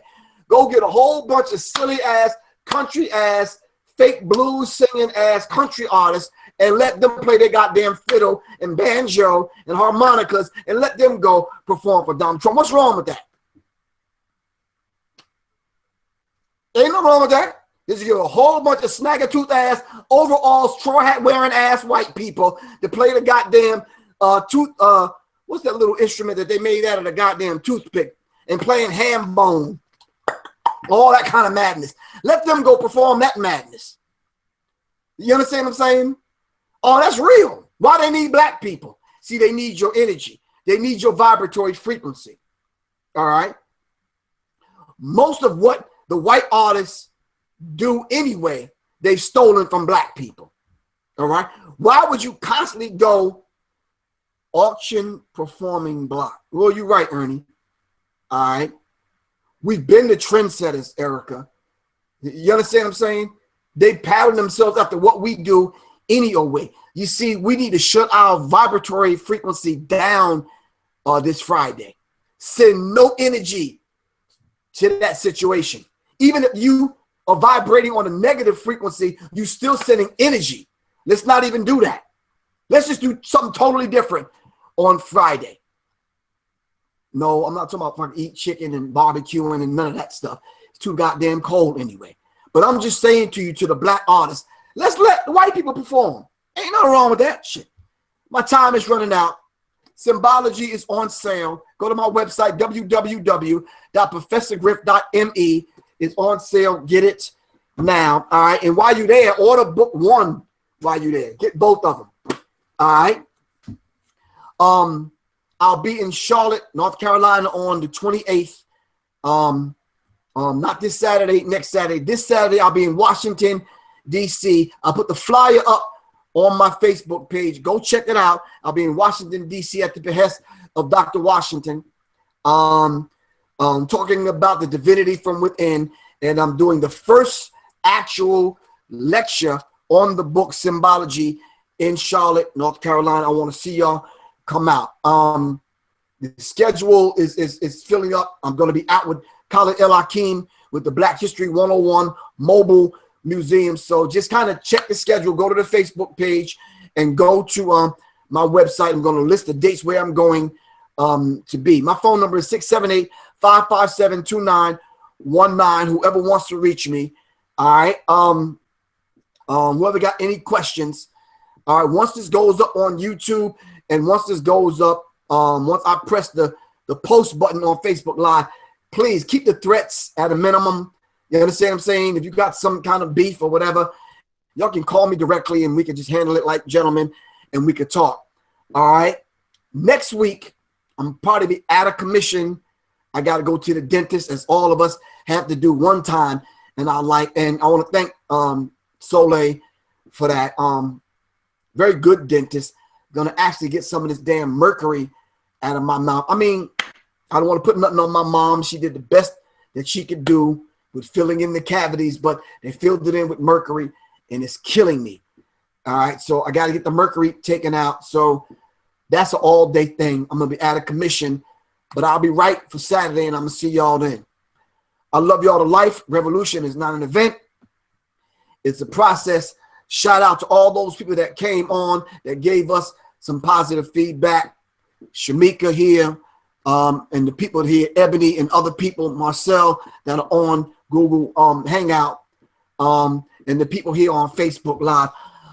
S1: Go get a whole bunch of silly ass, country ass, fake blues singing ass country artists and let them play their goddamn fiddle and banjo and harmonicas and let them go perform for Donald Trump. What's wrong with that? Ain't nothing wrong with that. Just get a whole bunch of snagger-tooth ass, overalls, straw hat wearing ass white people to play the goddamn what's that little instrument that they made out of the goddamn toothpick and playing ham bone, all that kind of madness. Let them go perform that madness. You understand what I'm saying? Oh, that's real. Why they need black people? See, they need your energy. They need your vibratory frequency. All right. Most of what the white artists do anyway, they've stolen from black people. All right. Why would you constantly go auction performing block? Well, you're right, Ernie. All right. We've been the trendsetters, Erica. You understand what I'm saying? They pattern themselves after what we do any old way. You see, we need to shut our vibratory frequency down this Friday. Send no energy to that situation. Even if you are vibrating on a negative frequency, you're still sending energy. Let's not even do that. Let's just do something totally different on Friday. No, I'm not talking about fucking eat chicken and barbecuing and none of that stuff. It's too goddamn cold anyway. But I'm just saying to you, to the black artists, let's let the white people perform. Ain't nothing wrong with that shit. My time is running out. Symbology is on sale. Go to my website, www.professorgriff.me. It's on sale. Get it now. All right. And while you're there, order book one while you're there. Get both of them. All right. I'll be in Charlotte, North Carolina on the 28th. Not this Saturday, next Saturday. This Saturday, I'll be in Washington, D.C. I'll put the flyer up on my Facebook page. Go check it out. I'll be in Washington, D.C. at the behest of Dr. Washington, talking about the divinity from within. And I'm doing the first actual lecture on the book Symbology in Charlotte, North Carolina. I want to see y'all come out. The schedule is filling up. I'm going to be out with Khalid El Hakim with the Black History 101 mobile museum. So just kind of check the schedule. Go to the Facebook page and go to my website. I'm going to list the dates where I'm going to be. My phone number is 678-557-2919. Whoever wants to reach me. All right. Whoever got any questions. All right. Once this goes up on YouTube and once this goes up, once I press the post button on Facebook Live, please keep the threats at a minimum. You understand what I'm saying? If you got some kind of beef or whatever, y'all can call me directly and we can just handle it like gentlemen and we could talk. All right. Next week, I'm probably out of commission. I got to go to the dentist, as all of us have to do one time. And I want to thank Soleil for that. Very good dentist. Gonna actually get some of this damn mercury out of my mouth. I mean, I don't want to put nothing on my mom. She did the best that she could do with filling in the cavities, but they filled it in with mercury and it's killing me. All right, so I got to get the mercury taken out. So that's an all-day thing. I'm gonna be out of commission, but I'll be right for Saturday, and I'm gonna see y'all then. I love y'all to life. Revolution is not an event. It's a process. Shout out to all those people that came on, that gave us some positive feedback. Shamika here, and the people here, Ebony and other people, Marcel, that are on Google Hangout, and the people here on Facebook Live.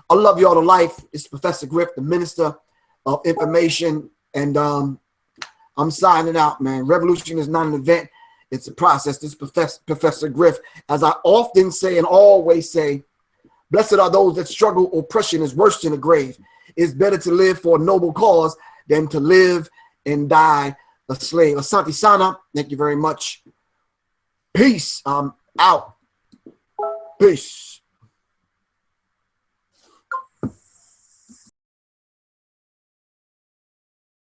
S1: I love y'all to life. It's Professor Griff, the Minister of Information, and I'm signing out, man. Revolution is not an event. It's a process. This is Professor Griff. As I often say and always say, blessed are those that struggle. Oppression is worse than the grave. It's better to live for a noble cause than to live and die a slave. Asante Sana, thank you very much. Peace. I'm out. Peace.